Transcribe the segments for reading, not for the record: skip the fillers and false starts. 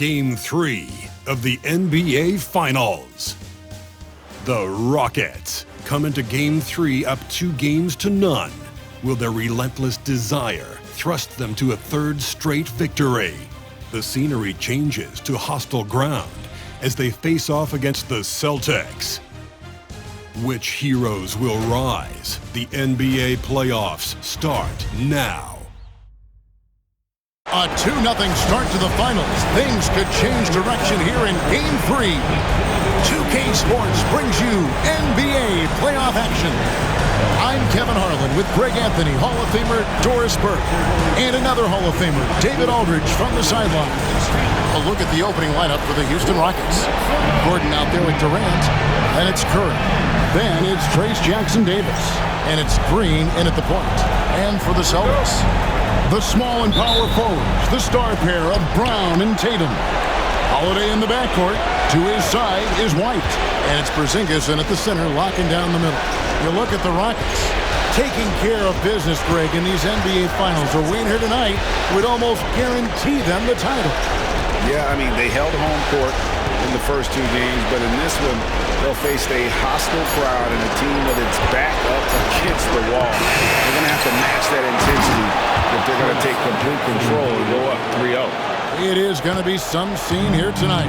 Game 3 of the NBA Finals. The Rockets come into Game 3 up 2-0. Will their relentless desire thrust them to a third straight victory? The scenery changes to hostile ground as they face off against the Celtics. Which heroes will rise? The NBA playoffs start now. A 2-0 start to the finals. Things could change direction here in Game 3. 2K Sports brings you NBA playoff action. I'm Kevin Harlan with Greg Anthony, Hall of Famer Doris Burke, and another Hall of Famer, David Aldridge, from the sidelines. A look at the opening lineup for the Houston Rockets. Gordon out there with Durant, and it's Curry. Then it's Trayce Jackson-Davis, and it's Green in at the point. And for the Celtics, the small and power forwards, the star pair of Brown and Tatum. Holiday in the backcourt. To his side is White. And it's Porzingis in at the center, locking down the middle. You look at the Rockets, taking care of business, Greg, in these NBA Finals. A win here tonight would almost guarantee them the title. Yeah, I mean, they held home court in the first two games, but in this one, they'll face a hostile crowd and a team with its back up against the wall. They're going to have to match that intensity if they're going to take complete control and go up 3-0. It is going to be some scene here tonight.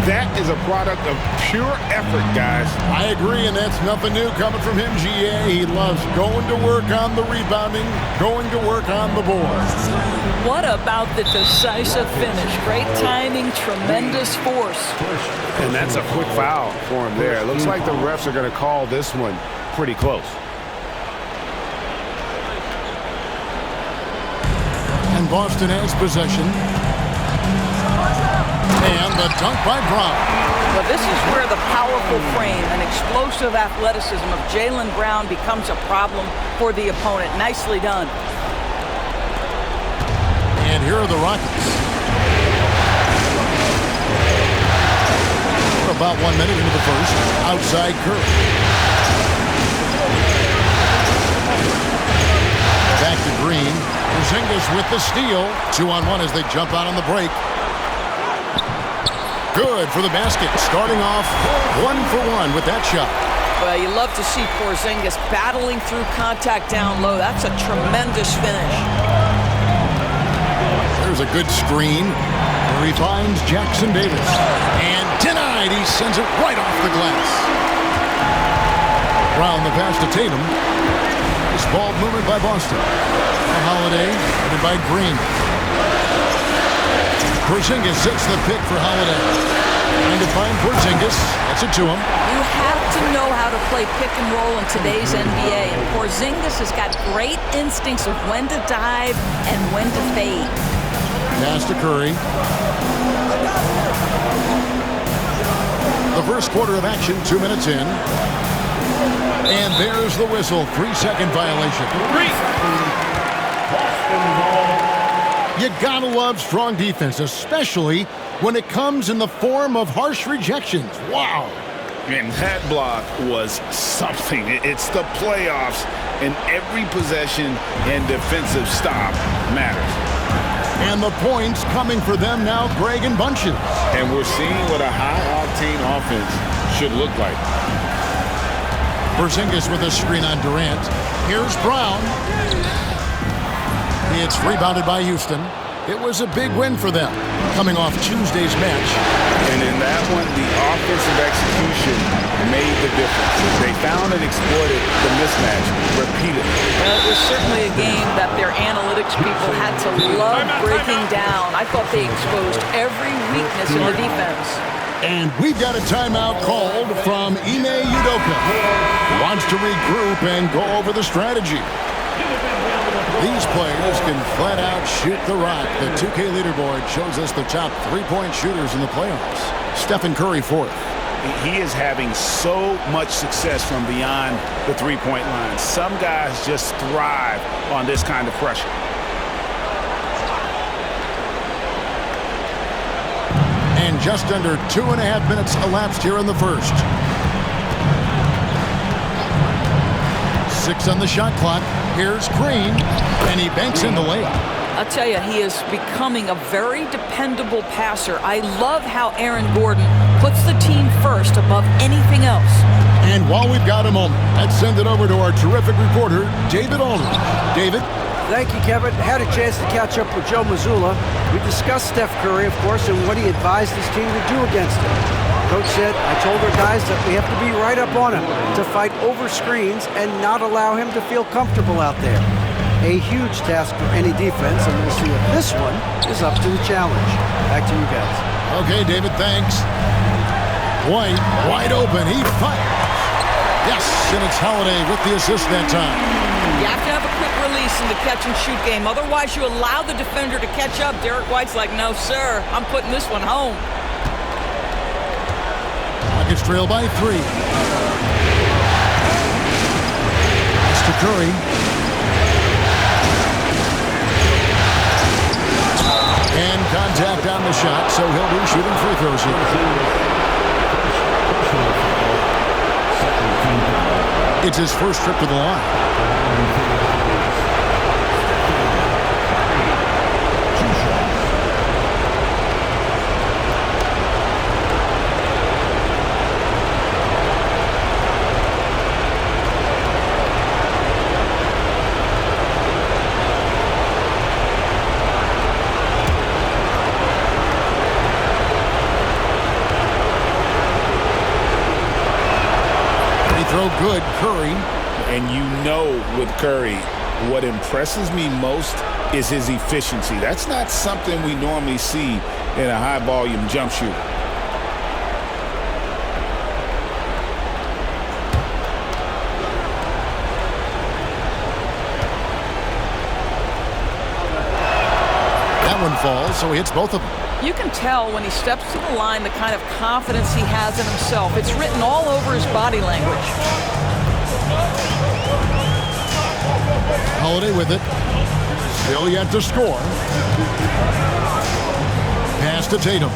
That is a product of pure effort, guys. I agree, and that's nothing new coming from him, GA. He loves going to work on the rebounding, going to work on the board. What about the decisive finish? Great timing, tremendous force. And that's a quick foul for him there. It looks like the refs are going to call this one pretty close. And Boston has possession. And the dunk by Brown. Well, this is where the powerful frame and explosive athleticism of Jaylen Brown becomes a problem for the opponent. Nicely done. And here are the Rockets. We're about 1 minute into the first. Outside Curry. Back to Green. Porzingis with the steal. 2-on-1 as they jump out on the break. Good for the basket. Starting off 1-for-1 with that shot. Well, you love to see Porzingis battling through contact down low. That's a tremendous finish. There's a good screen. Where he finds Jackson-Davis. And denied. He sends it right off the glass. Brown the pass to Tatum. This ball movement by Boston. Holiday, headed by Green. Porzingis sets the pick for Holiday. Trying to find Porzingis. That's it to him. You have to know how to play pick and roll in today's NBA. And Porzingis has got great instincts of when to dive and when to fade. Pass to Curry. The first quarter of action, 2 minutes in. And there's the whistle. 3-second violation. You gotta love strong defense, especially when it comes in the form of harsh rejections. Wow. And that block was something. It's the playoffs, and every possession and defensive stop matters. And the points coming for them now, Greg, in bunches. And we're seeing what a high-octane offense should look like. Porzingis with a screen on Durant. Here's Brown. It's rebounded by Houston. It was a big win for them, coming off Tuesday's match. And in that one, the offensive execution made the difference. They found and exploited the mismatch repeatedly. Well, it was certainly a game that their analytics people had to love breaking down. I thought they exposed every weakness in the defense. And we've got a timeout called from Ime Udoka, who wants to regroup and go over the strategy. These players can flat out shoot the rock. The 2K leaderboard shows us the top three-point shooters in the playoffs. Stephen Curry fourth. He is having so much success from beyond the three-point line. Some guys just thrive on this kind of pressure. And just under 2.5 minutes elapsed here in the first. 6 on the shot clock. Here's Green, and he banks in the layup. I'll tell you, he is becoming a very dependable passer. I love how Aaron Gordon puts the team first above anything else. And while we've got a moment, let's send it over to our terrific reporter, David Aldridge. David? Thank you, Kevin. Had a chance to catch up with Joe Mazzulla. We discussed Steph Curry, of course, and what he advised his team to do against him. Coach said, I told our guys that we have to be right up on him to fight over screens and not allow him to feel comfortable out there. A huge task for any defense, and we'll see if this one is up to the challenge. Back to you guys. Okay, David, thanks. White, wide open. He fires. Yes, and it's Holiday with the assist that time. You have to have a quick release in the catch-and-shoot game. Otherwise, you allow the defender to catch up. Derek White's like, no, sir. I'm putting this one home. Rockets trail by 3. It's to Curry. And contact on the shot, so he'll be shooting free throws here. It's his first trip to the line. Good, Curry. And you know with Curry, what impresses me most is his efficiency. That's not something we normally see in a high-volume jump shooter. That one falls, so he hits both of them. You can tell when he steps to the line the kind of confidence he has in himself. It's written all over his body language. Holiday with it. Still yet to score. Pass to Tatum.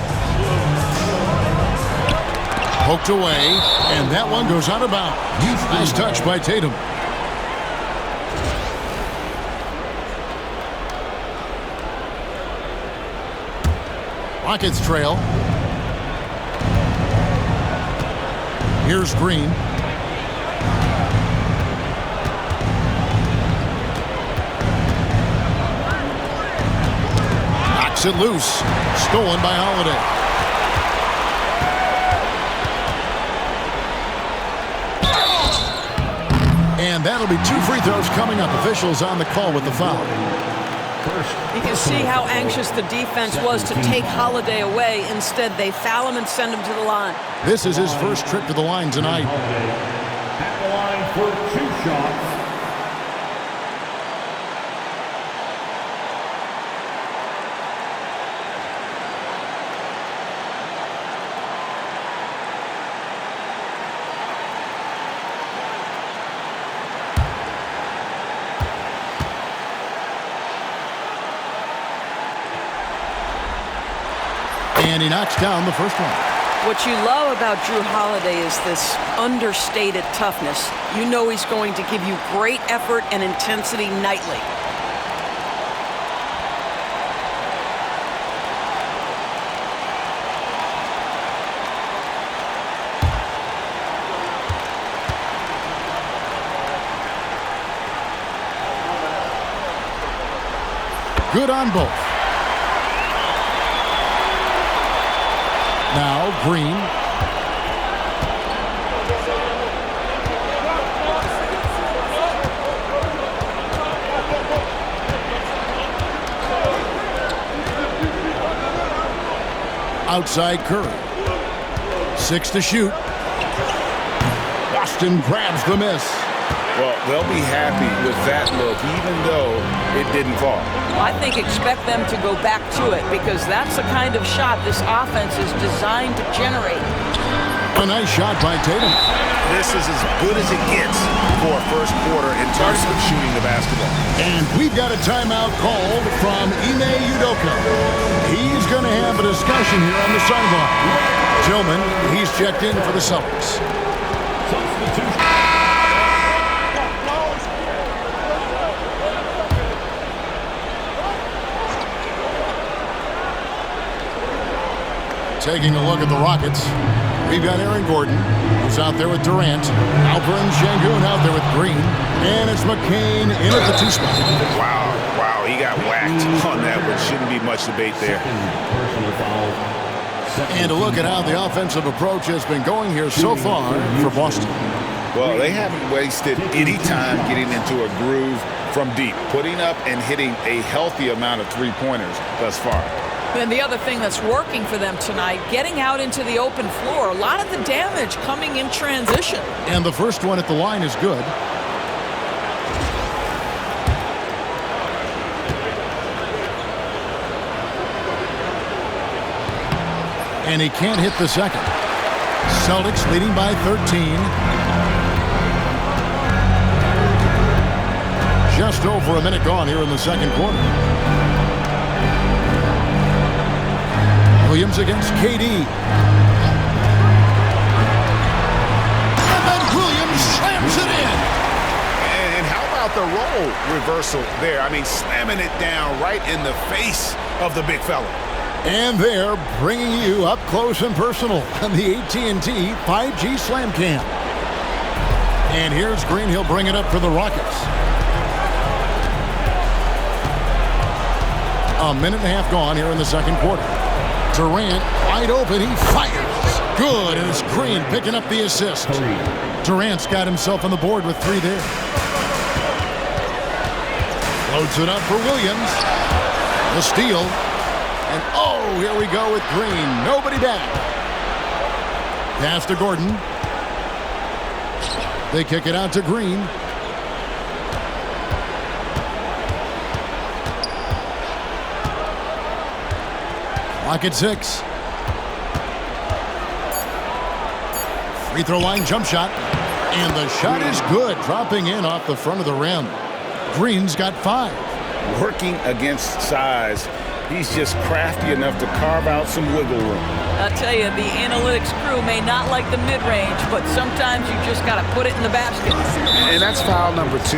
Poked away, and that one goes out of bounds. Nice touch by Tatum. Rockets trail. Here's Green. Knocks it loose. Stolen by Holiday. And that'll be 2 free throws coming up. Officials on the call with the foul. You can see how anxious the defense was to take Holiday away. Instead, they foul him and send him to the line. This is his first trip to the line tonight. At the line for 2 shots. And he knocks down the first one. What you love about Jrue Holiday is this understated toughness. You know he's going to give you great effort and intensity nightly. Good on both. Now Green. Outside Curry. 6 to shoot. Boston grabs the miss. Well, they'll be happy with that look, even though it didn't fall. I think expect them to go back to it because that's the kind of shot this offense is designed to generate. A nice shot by Tatum. This is as good as it gets for a first quarter in terms of shooting the basketball. And we've got a timeout called from Ime Udoka. He's going to have a discussion here on the sideline. Tillman, he's checked in for the Celtics. Taking a look at the Rockets, we've got Aaron Gordon, who's out there with Durant. Alperen Sengun out there with Green. And it's McCain in at the 2 spot. Wow, he got whacked on that one. Shouldn't be much debate there. And a look at how the offensive approach has been going here so far for Boston. Well, they haven't wasted any time getting into a groove from deep, putting up and hitting a healthy amount of three-pointers thus far. And the other thing that's working for them tonight, getting out into the open floor. A lot of the damage coming in transition. And the first one at the line is good. And he can't hit the second. Celtics leading by 13. Just over a minute gone here in the second quarter. Williams against KD. And then Williams slams it in. And how about the role reversal there? I mean, slamming it down right in the face of the big fella. And they're bringing you up close and personal on the AT&T 5G Slam Cam. And here's Green. He'll bring it up for the Rockets. A minute and a half gone here in the second quarter. Durant wide open. He fires. Good. And it's Green picking up the assist. Durant's got himself on the board with 3 there. Loads it up for Williams. The steal. And oh, here we go with Green. Nobody back. Pass to Gordon. They kick it out to Green. Clock at 6. Free throw line jump shot. And the shot is good. Dropping in off the front of the rim. Green's got 5. Working against size. He's just crafty enough to carve out some wiggle room. I'll tell you, the analytics crew may not like the mid-range, but sometimes you just got to put it in the basket. And that's foul number 2.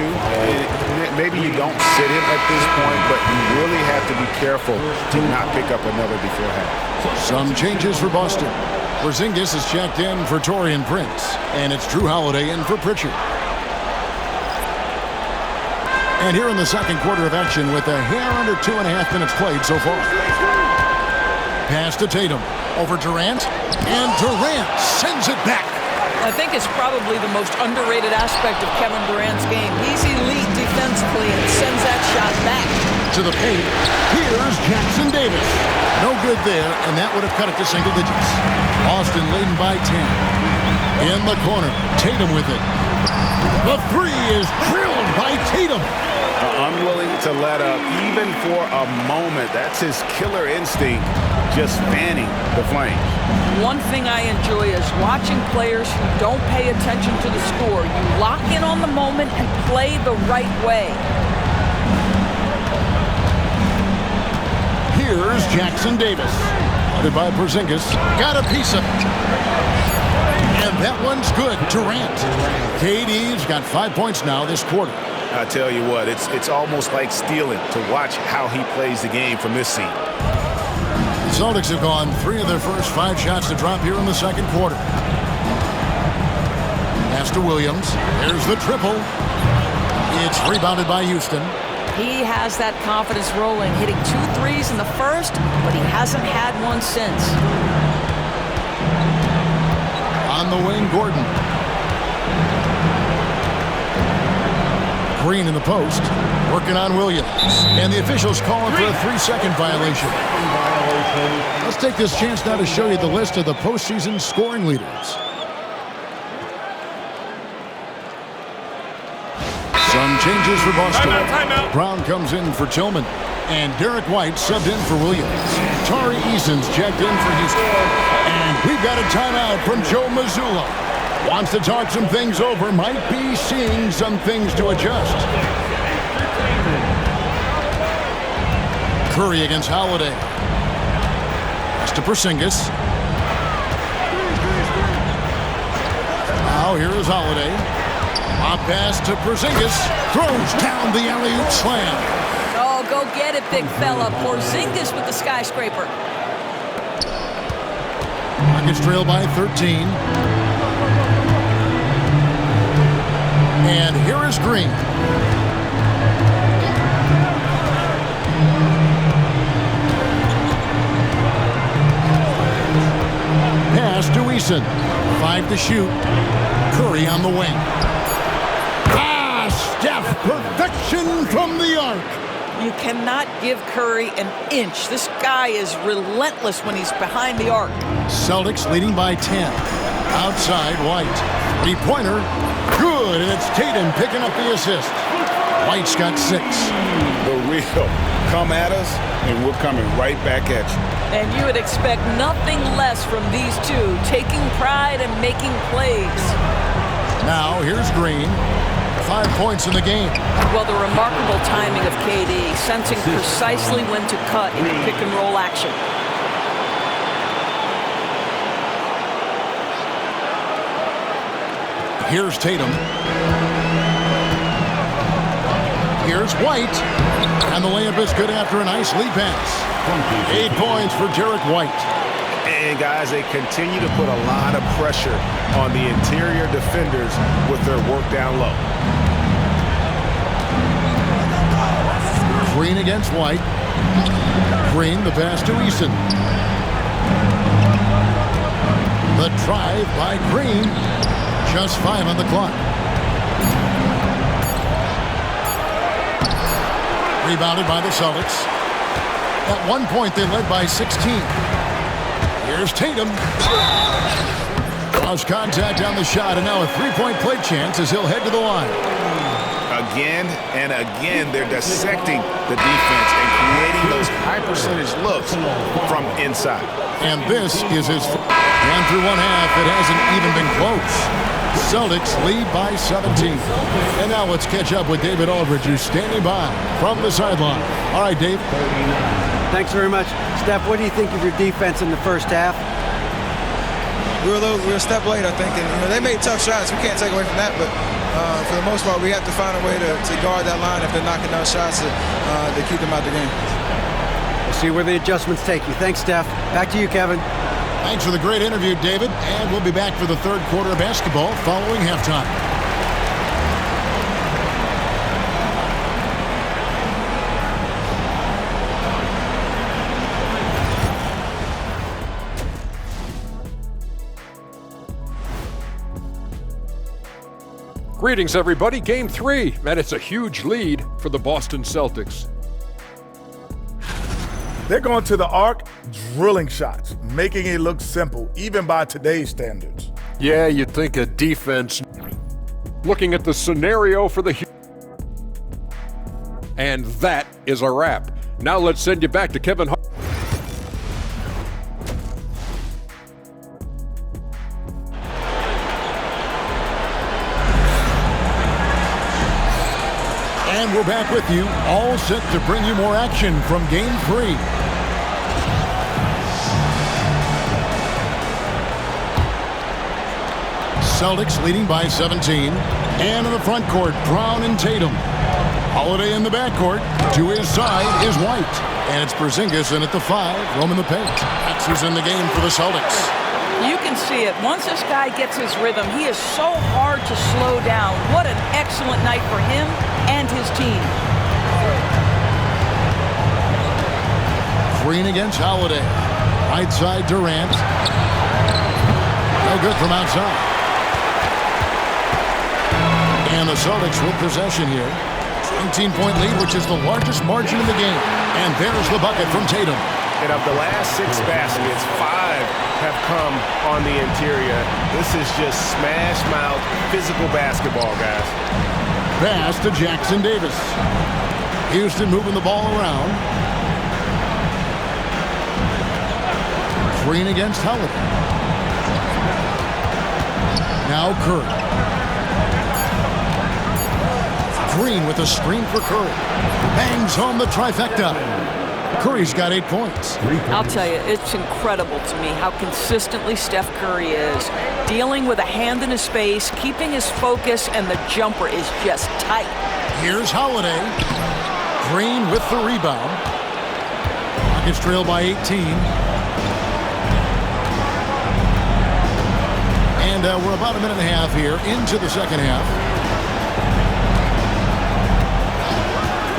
Maybe you don't sit him at this point, but you really have to be careful to not pick up another beforehand. Some changes for Boston. Porzingis is checked in for Taurean Prince, and it's Drew Holiday in for Pritchard. And here in the second quarter of action with a hair under 2.5 minutes played so far. Pass to Tatum. Over Durant. And Durant sends it back. I think it's probably the most underrated aspect of Kevin Durant's game. He's elite defensively and sends that shot back. To the paint. Here's Jackson Davis. No good there, and that would have cut it to single digits. Boston leading by 10. In the corner. Tatum with it. The 3 is drilled by Tatum. Unwilling to let up, even for a moment. That's his killer instinct, just fanning the flames. One thing I enjoy is watching players who don't pay attention to the score. You lock in on the moment and play the right way. Here's Jackson Davis. Guarded by Porzingis. Got a piece of it. And that one's good. Durant. KD's got 5 points now this quarter. I tell you what, it's almost like stealing to watch how he plays the game from this seat. The Celtics have gone 3 of their first 5 shots to drop here in the second quarter. Pass to Williams. There's the triple. It's rebounded by Houston. He has that confidence rolling, hitting 2 threes in the first, but he hasn't had one since. On the wing, Gordon. Green in the post, working on Williams. And the officials calling for a 3-second violation. Let's take this chance now to show you the list of the postseason scoring leaders. Some changes for Boston. Timeout. Brown comes in for Tillman. And Derek White subbed in for Williams. Tari Eason's checked in for Houston. And we've got a timeout from Joe Mazzulla. Wants to talk some things over, might be seeing some things to adjust. Curry against Holiday. Pass to Porzingis. Now here is Holiday. A pass to Porzingis. Throws down the alley-oop slam. Oh, go get it, big fella. Porzingis with the skyscraper. Rockets trail by 13. And here is Green. Pass to Eason. 5 to shoot. Curry on the wing. Steph, perfection from the arc. You cannot give Curry an inch. This guy is relentless when he's behind the arc. Celtics leading by 10. Outside, White. Three-pointer. Good, and it's Tatum picking up the assist. White's got 6. The real. Come at us, and we're coming right back at you. And you would expect nothing less from these two, taking pride and making plays. Now, here's Green. 5 points in the game. Well, the remarkable timing of KD, sensing precisely when to cut in the pick-and-roll action. Here's Tatum. Here's White. And the layup is good after a nice lead pass. 8 points for Jarrett White. And, guys, they continue to put a lot of pressure on the interior defenders with their work down low. Green against White. Green, the pass to Eason. The drive by Green. Just 5 on the clock. Rebounded by the Celtics. At one point, they led by 16. Here's Tatum. Lost contact on the shot, and now a three-point play chance as he'll head to the line. Again and again, they're dissecting the defense and creating those high-percentage looks from inside. And this is his... And through one half, it hasn't even been close. Celtics lead by 17. And now let's catch up with David Aldridge, who's standing by from the sideline. All right, Dave. Thanks very much. Steph, what do you think of your defense in the first half? We were a step late, I think. And, they made tough shots. We can't take away from that, but for the most part, we have to find a way to guard that line if they're knocking down shots to keep them out the game. We'll see where the adjustments take you. Thanks, Steph. Back to you, Kevin. Thanks for the great interview, David. And we'll be back for the third quarter of basketball following halftime. Greetings, everybody. Game 3, and it's a huge lead for the Boston Celtics. They're going to the arc, drilling shots, making it look simple, even by today's standards. Yeah, you'd think a defense. Looking at the scenario for the... And that is a wrap. Now let's send you back to Kevin Hart. And we're back with you, all set to bring you more action from Game 3. Celtics leading by 17. And in the front court, Brown and Tatum. Holiday in the backcourt. To his side is White. And it's Porzingis in at the 5, roaming the paint. That's who's in the game for the Celtics. You can see it. Once this guy gets his rhythm, he is so hard to slow down. What an excellent night for him and his team. Green against Holiday. Right side, Durant. No good from outside. And the Celtics with possession here. 17-point lead, which is the largest margin in the game. And there's the bucket from Tatum. And of the last 6 baskets, 5 have come on the interior. This is just smash-mouth physical basketball, guys. Pass to Jackson Davis. Houston moving the ball around. Green against Holiday. Now Curry. Green with a screen for Curry. Bangs home the trifecta. Curry's got 8 points. I'll tell you, it's incredible to me how consistently Steph Curry is. Dealing with a hand in his face, keeping his focus, and the jumper is just tight. Here's Holiday. Green with the rebound. Rockets trail by 18. And we're about a minute and a half here into the second half.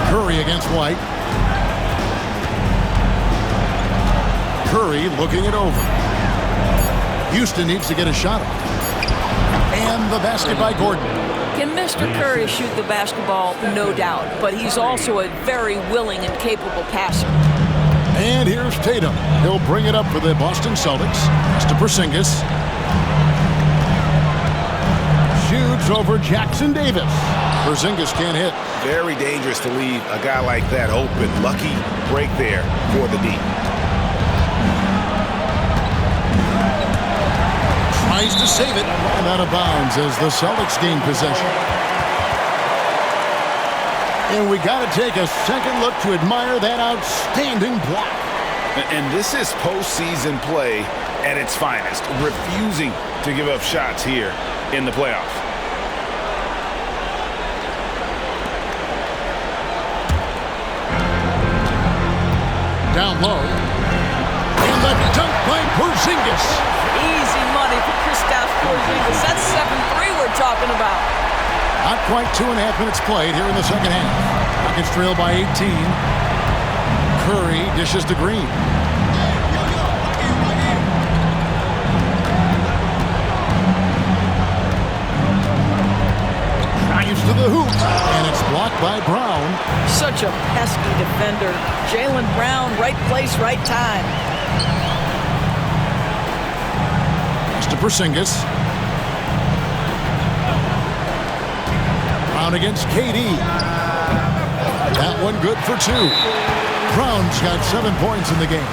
Curry against White. Curry looking it over. Houston needs to get a shot off. And the basket by Gordon. Can Mr. Curry shoot the basketball? No doubt. But he's also a very willing and capable passer. And here's Tatum. He'll bring it up for the Boston Celtics. It's to Porzingis. Shoots over Jackson Davis. Porzingis can't hit. Very dangerous to leave a guy like that open. Lucky break there for the D. Tries to save it. And out of bounds as the Celtics gain possession. And we got to take a second look to admire that outstanding block. And this is postseason play at its finest. Refusing to give up shots here in the playoffs. Down low. And the dunk by Porzingis. Easy money for Kristaps Porzingis. That's 7-3 we're talking about. Not quite 2.5 minutes played here in the second half. Rockets trail by 18. Curry dishes to Green. Drives to the hoop. And it's blocked by Brown. Such a pesky defender. Jaylen Brown, right place, right time. Pass to Porzingis. Brown against KD. That one good for 2. Brown's got 7 points in the game.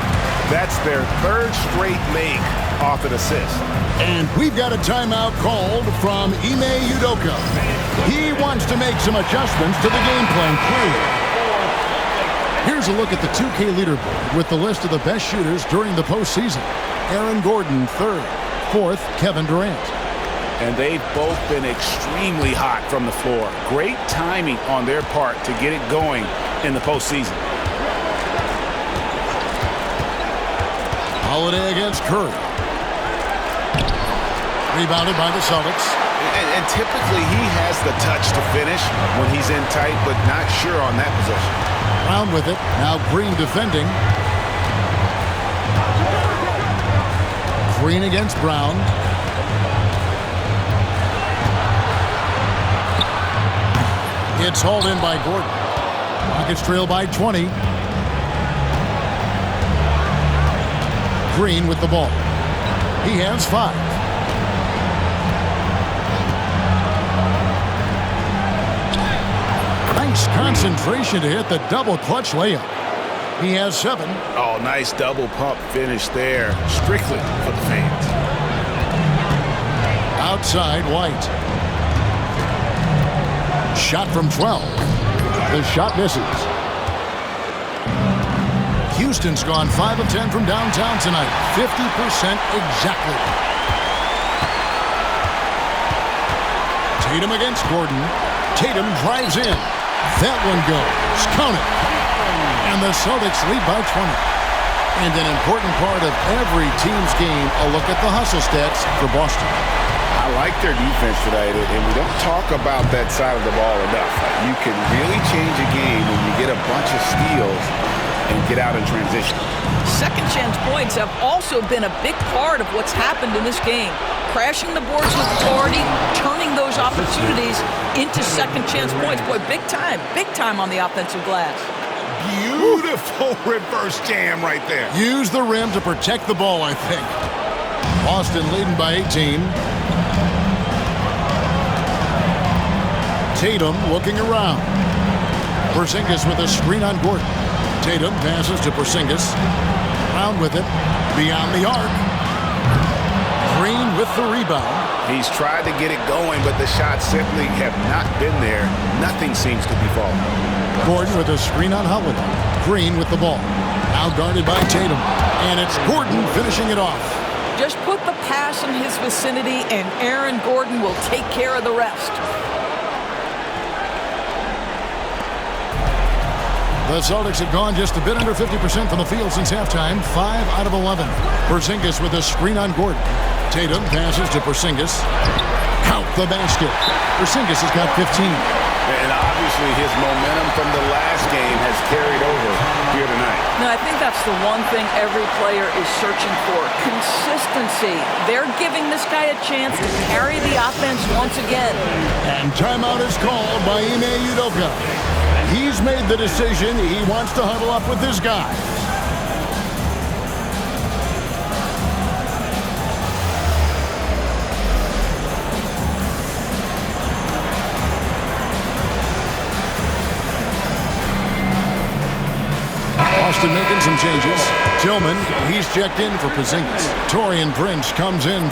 That's their third straight make off an assist. And we've got a timeout called from Ime Udoka. He wants to make some adjustments to the game plan. Here's a look at the 2K leaderboard with the list of the best shooters during the postseason. Aaron Gordon, 3rd. 4th, Kevin Durant. And they've both been extremely hot from the floor. Great timing on their part to get it going in the postseason. Holiday against Curry. Rebounded by the Celtics. And typically he has the touch to finish when he's in tight, but not sure on that possession. Brown with it. Now Green defending. Green against Brown. It's hauled in by Gordon. Rockets trail by 20. Green with the ball. He has 5. Nice concentration to hit the double clutch layup. He has 7. Oh, nice double pump finish there. Strictly for the fans. Outside White. Shot from 12. The shot misses. Houston's gone 5 of 10 from downtown tonight. 50% exactly. Tatum against Gordon. Tatum drives in. That one goes. Count it. And the Celtics lead by 20. And an important part of every team's game, a look at the hustle stats for Boston. I like their defense tonight, and we don't talk about that side of the ball enough. You can really change a game when you get a bunch of steals and get out in transition. Second chance points have also been a big part of what's happened in this game. Crashing the boards with authority, turning those opportunities into second chance points. Boy, big time on the offensive glass. Beautiful reverse jam right there. Use the rim to protect the ball, I think. Boston leading by 18. Tatum looking around. Porzingis with a screen on Gordon. Tatum passes to Porzingis. Brown with it. Beyond the arc. Green with the rebound. He's tried to get it going, but the shots simply have not been there. Nothing seems to be falling. Gordon with a screen on Holiday. Green with the ball. Now guarded by Tatum. And it's Gordon finishing it off. Just put the pass in his vicinity, and Aaron Gordon will take care of the rest. The Celtics have gone just a bit under 50% from the field since halftime, 5 out of 11. Porzingis with a screen on Gordon. Tatum passes to Porzingis. Count the basket. Porzingis has got 15. And obviously his momentum from the last game has carried over here tonight. No, I think that's the one thing every player is searching for. Consistency. They're giving this guy a chance to carry the offense once again. And timeout is called by Ime Udoka. He's made the decision. He wants to huddle up with this guy. Boston making some changes. Tillman, he's checked in for Porzingis. Taurean Prince comes in.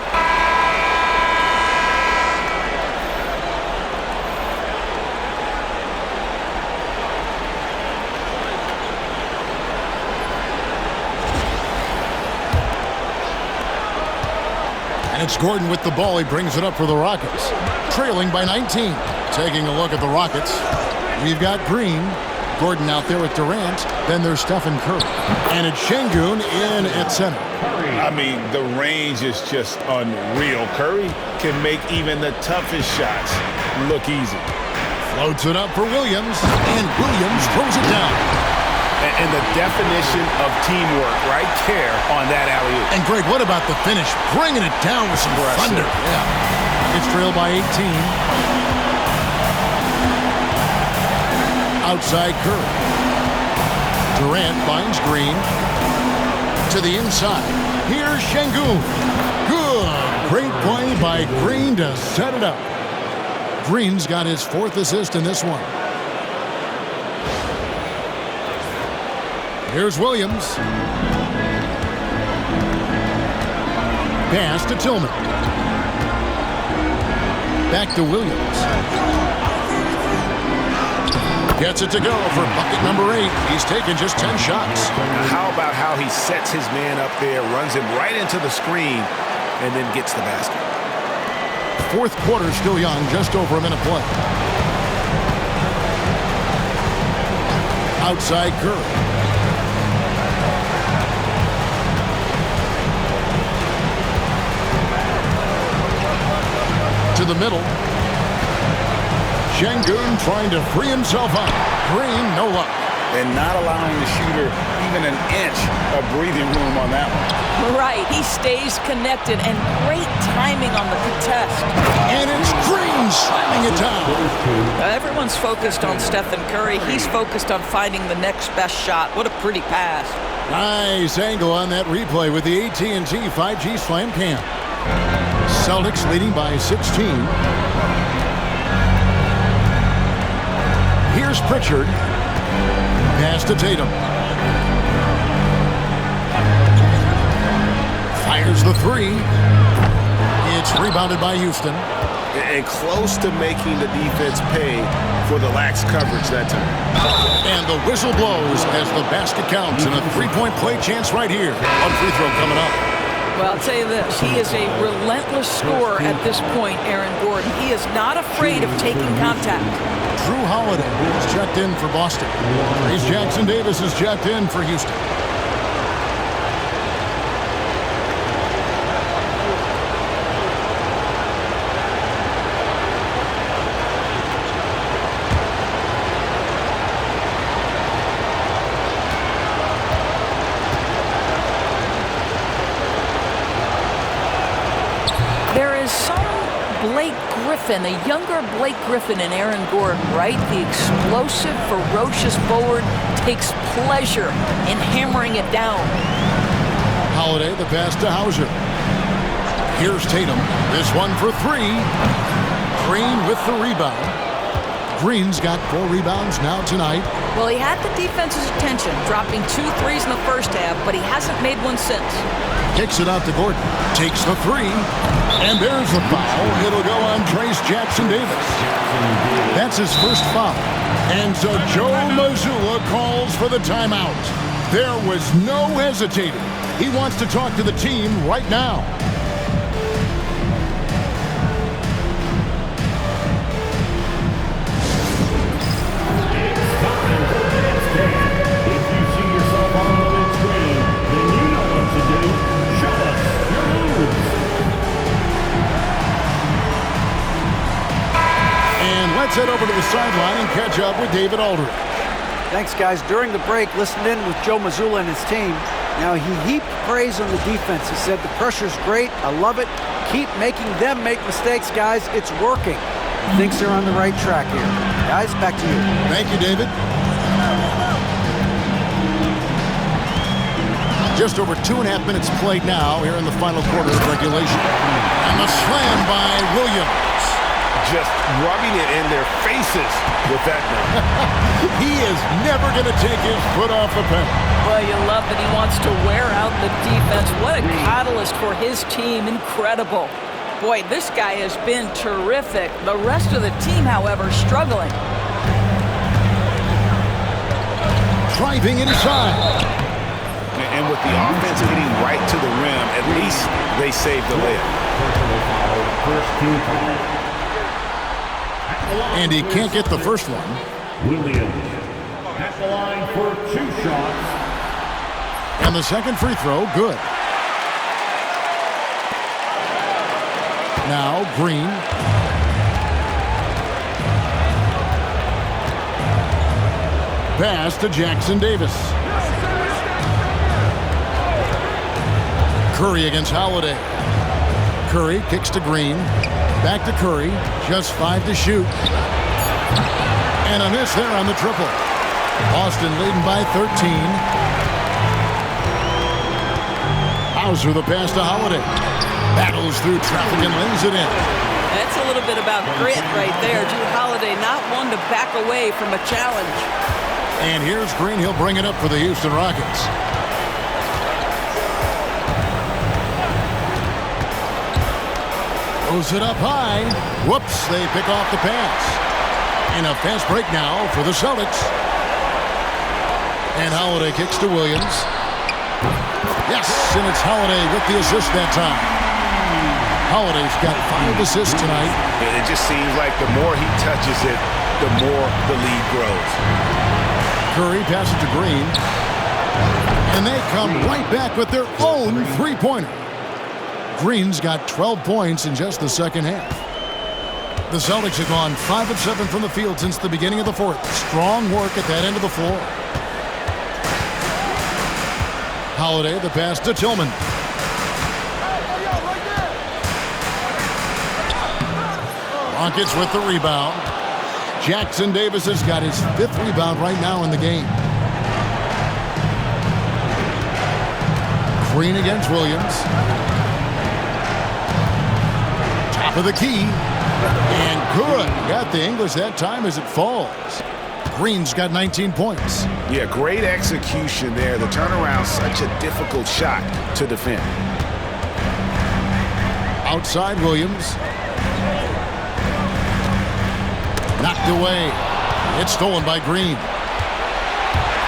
And it's Gordon with the ball. He brings it up for the Rockets. Trailing by 19. Taking a look at the Rockets. We've got Green. Gordon out there with Durant. Then there's Stephen Curry. And it's Şengün in at center. I mean, the range is just unreal. Curry can make even the toughest shots look easy. Floats it up for Williams. And Williams throws it down. And the definition of teamwork right there on that alley-oop. And Greg, what about the finish? Bringing it down with some thunder. Yeah. It's trailed by 18. Outside Curry. Durant finds Green. To the inside. Here's Şengün. Good. Great play by Green to set it up. Green's got his 4th assist in this one. Here's Williams. Pass to Tillman. Back to Williams. Gets it to go for bucket number 8. He's taken just 10 shots. Now how about how he sets his man up there, runs him right into the screen, and then gets the basket. 4th quarter still young, just over a minute play. Outside Curry. To the middle. Şengün trying to free himself up. Green, no luck. And not allowing the shooter even an inch of breathing room on that one. Right, he stays connected and great timing on the contest. And it's Green slamming it down. Everyone's focused on Stephen Curry. He's focused on finding the next best shot. What a pretty pass. Nice angle on that replay with the AT&T 5G Slam Cam. Celtics leading by 16. Here's Pritchard. Pass to Tatum. Fires the 3. It's rebounded by Houston. And close to making the defense pay for the lax coverage that time. And the whistle blows as the basket counts and a 3-point play chance right here. One free throw coming up. Well, I'll tell you this. He is a relentless scorer at this point, Aaron Gordon. He is not afraid of taking contact. Drew Holiday is checked in for Boston. Trayce Jackson-Davis is checked in for Houston. A younger Blake Griffin and Aaron Gordon, right? The explosive, ferocious forward takes pleasure in hammering it down. Holiday, the pass to Hauser. Here's Tatum. This one for 3. Green with the rebound. Green's got 4 rebounds now tonight. Well, he had the defense's attention, dropping 2 threes in the first half, but he hasn't made one since. Kicks it out to Gordon. Takes the 3. And there's the foul. It'll go on Trayce Jackson-Davis. That's his first foul. And so Joe Mazzulla calls for the timeout. There was no hesitating. He wants to talk to the team right now. head over to the sideline and catch up with David Aldridge. Thanks, guys. During the break, listened in with Joe Mazzulla and his team. Now, he heaped praise on the defense. He said, the pressure's great. I love it. Keep making them make mistakes, guys. It's working. He thinks they're on the right track here. Guys, back to you. Thank you, David. Just over 2.5 minutes played now here in the final quarter of regulation. And the slam by Williams. Just rubbing it in their faces with that number. He is never going to take his foot off the pedal. Well, you love that he wants to wear out the defense. What a catalyst for his team. Incredible. Boy, this guy has been terrific. The rest of the team, however, struggling. Driving inside. And with the offense hitting right to the rim, at least they saved the layup. And he can't get the first one. Williams at the line for 2 shots. And the second free throw, good. Now Green. Pass to Jackson Davis. Curry against Holiday. Curry kicks to Green. Back to Curry. Just 5 to shoot. And a miss there on the triple. Boston leading by 13. Hauser the pass to Holiday. Battles through traffic and lays it in. That's a little bit about grit right there. Drew Holiday not one to back away from a challenge. And here's Green. He'll bring it up for the Houston Rockets. Throws it up high. Whoops, they pick off the pass. And a fast break now for the Celtics. And Holiday kicks to Williams. Yes, and it's Holiday with the assist that time. Holiday's got 5 assists tonight. It just seems like the more he touches it, the more the lead grows. Curry passes to Green. And they come right back with their own three-pointer. Green's got 12 points in just the second half. The Celtics have gone 5 of 7 from the field since the beginning of the fourth. Strong work at that end of the floor. Holiday, the pass to Tillman. Rockets with the rebound. Jackson Davis has got his 5th rebound right now in the game. Green against Williams. Top of the key. And good. Got the English that time as it falls. Green's got 19 points. Yeah, great execution there. The turnaround, such a difficult shot to defend. Outside Williams. Knocked away. It's stolen by Green.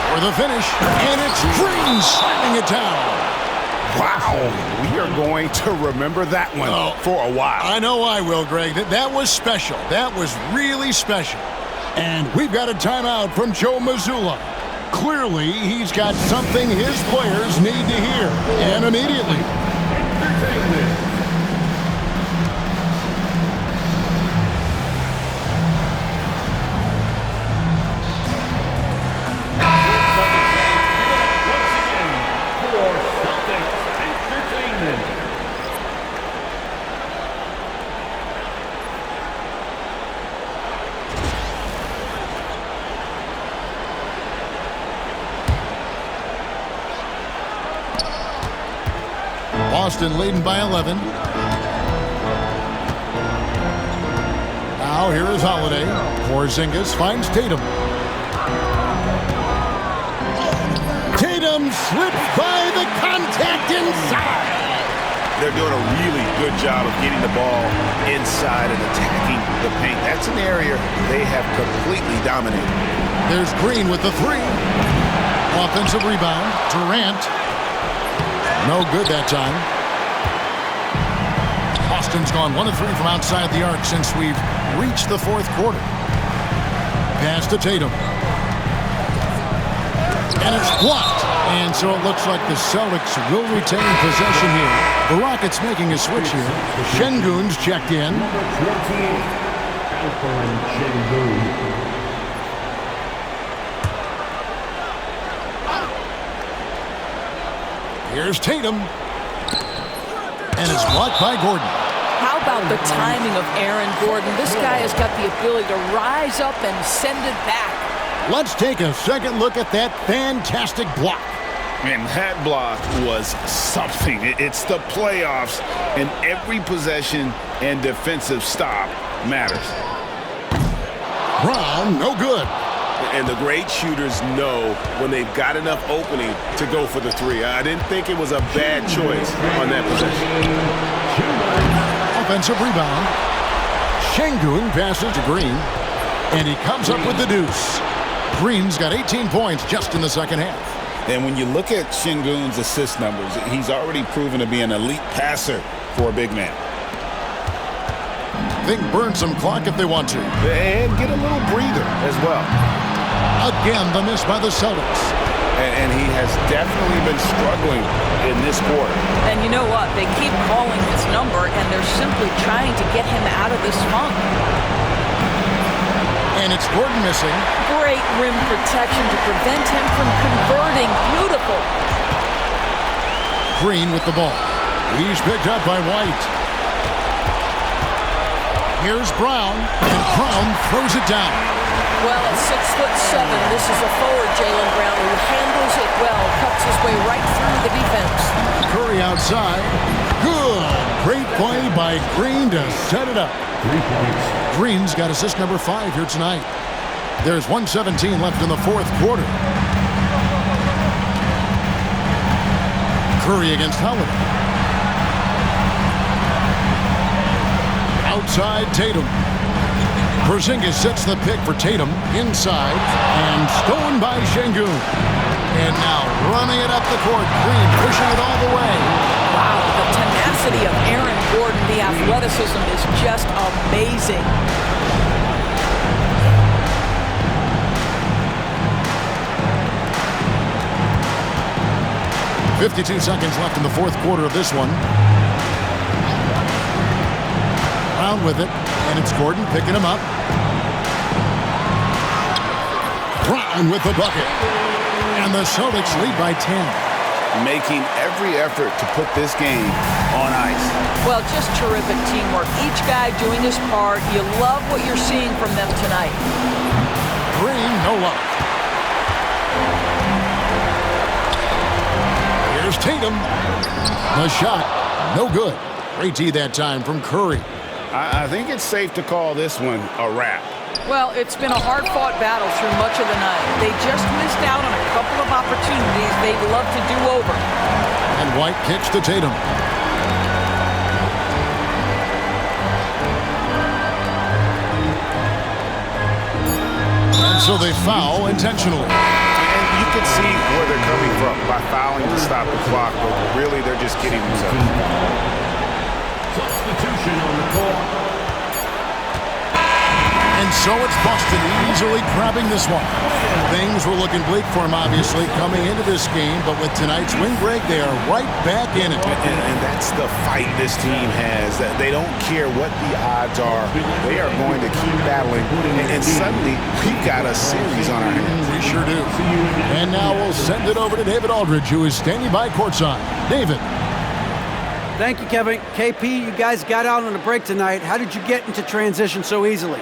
For the finish. And it's Green slamming it down. Wow. We are going to remember that one for a while. I know I will, Greg. That was special. That was really special. And we've got a timeout from Joe Mazzulla. Clearly, he's got something his players need to hear. And immediately. Boston leading by 11. Now here is Holiday. Porzingis finds Tatum. Tatum slips by the contact inside. They're doing a really good job of getting the ball inside and attacking the paint. That's an area they have completely dominated. There's Green with the 3. Offensive rebound. Durant. No good that time. Boston's gone 1 of 3 from outside the arc since we've reached the fourth quarter. Pass to Tatum. And it's blocked. And so it looks like the Celtics will retain possession here. The Rockets making a switch here. Şengün's checked in. Alperen Sengun. Here's Tatum. And it's blocked by Gordon. How about the timing of Aaron Gordon? This guy has got the ability to rise up and send it back. Let's take a second look at that fantastic block. Man, that block was something. It's the playoffs, and every possession and defensive stop matters. Brown, no good. And the great shooters know when they've got enough opening to go for the three. I didn't think it was a bad choice on that possession. Offensive rebound. Sengun passes to Green, and he comes up with the deuce. Green's got 18 points just in the second half. And when you look at Sengun's assist numbers, he's already proven to be an elite passer for a big man. They can burn some clock if they want to. And get a little breather as well. Again, the miss by the Celtics. And he has definitely been struggling in this quarter. And you know what? They keep calling his number, and they're simply trying to get him out of this funk. And it's Gordon missing. Great rim protection to prevent him from converting. Beautiful. Green with the ball. He's picked up by White. Here's Brown, and Brown throws it down. Well, at 6'7", this is a forward, Jaylen Brown, who handles it well, cuts his way right through the defense. Curry outside. Good. Great play by Green to set it up. 3 points. Green's got assist number 5 here tonight. There's 1:17 left in the fourth quarter. Curry against Holiday. Outside Tatum. Porzingis sets the pick for Tatum inside and stolen by Sengun. And now running it up the court. Green pushing it all the way. Wow, the tenacity of Aaron Gordon, the athleticism is just amazing. .52 seconds left in the fourth quarter of this one. Brown with it, and it's Gordon picking him up. Brown with the bucket. And the Celtics lead by 10. Making every effort to put this game on ice. Well, just terrific teamwork. Each guy doing his part. You love what you're seeing from them tonight. Green, no luck. Here's Tatum. The shot, no good. Great D that time from Curry. I think it's safe to call this one a wrap. Well, it's been a hard-fought battle through much of the night. They just missed out on a couple of opportunities they'd love to do over. And White kicks to Tatum. And so they foul intentionally. And you can see where they're coming from by fouling to stop the clock, but really they're just kidding themselves. Substitution on the court. And so it's Boston easily grabbing this one. Things were looking bleak for him, obviously, coming into this game, but with tonight's win break, they are right back in it. And that's the fight this team has. That they don't care what the odds are. They are going to keep battling, and suddenly we've got a series on our hands. We sure do. And now we'll send it over to David Aldridge, who is standing by courtside. David. Thank you, Kevin. KP, you guys got out on a break tonight. How did you get into transition so easily?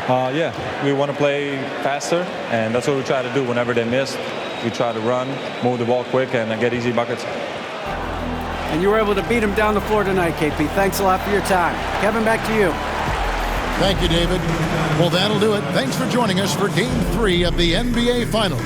Yeah, we want to play faster, and that's what we try to do whenever they miss. We try to run, move the ball quick, and get easy buckets. And you were able to beat them down the floor tonight, KP. Thanks a lot for your time. Kevin, back to you. Thank you, David. Well, that'll do it. Thanks for joining us for Game 3 of the NBA Finals.